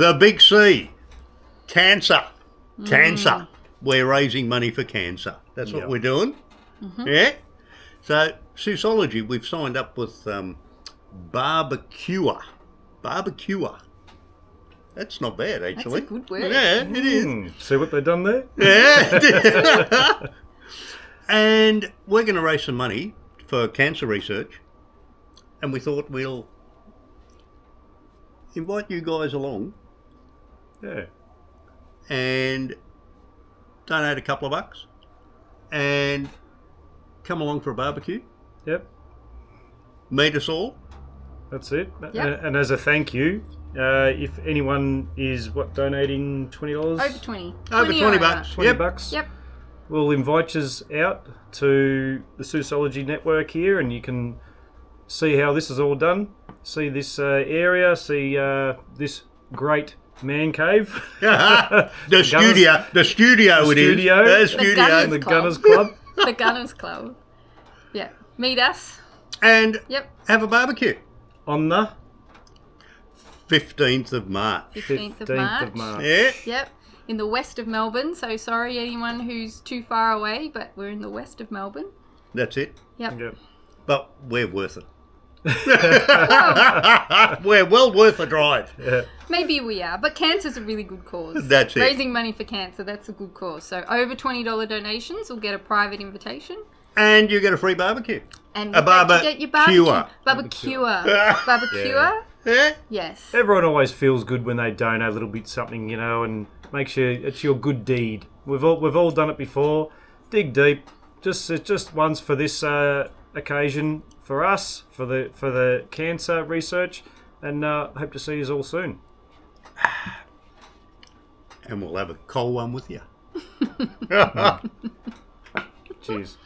The big C, cancer. Cancer. We're raising money for cancer. That's what we're doing. Yeah. So, Soosology, we've signed up with Barbecuer. Barbecuer. That's not bad, actually. That's a good word. Yeah, it is. See what they've done there? Yeah. And we're going to raise some money for cancer research. And we thought we'll invite you guys along Yeah. and donate a couple of bucks and come along for a barbecue. Yep. Meet us all. That's it. Yep. And as a thank you, if anyone is donating $20, Over 20. Over 20 bucks. $20 bucks, Yep. we'll invite you out to the Soosology network here, and you can see how this is all done. See this area. See this great man cave. The studio. The studio. The It is. studio. The The studio. Gunners The Club. Gunners Club. The Gunners Club. Yeah. Meet us. And Yep. have a barbecue. On the 15th of March. 15th of 15th March. of March. Yeah. Yep. In the west of Melbourne. So sorry anyone who's too far away, but we're in the west of Melbourne. That's it. Yep. Yep. But we're worth it. We're well worth a drive. Yeah. Maybe we are, but cancer's a really good cause. That's it. Raising money for cancer, that's a good cause. So over $20 donations will get a private invitation. And you get a free barbecue. And A in fact, you get your barbecue. barbecuer. Barbecuer. Yeah. Yes. Everyone always feels good when they donate a little bit something, you know, and make sure it's your good deed. We've all done it before. Dig deep. Just once for this occasion for us for the cancer research, and hope to see you all soon. And we'll have a cold one with you. Cheers.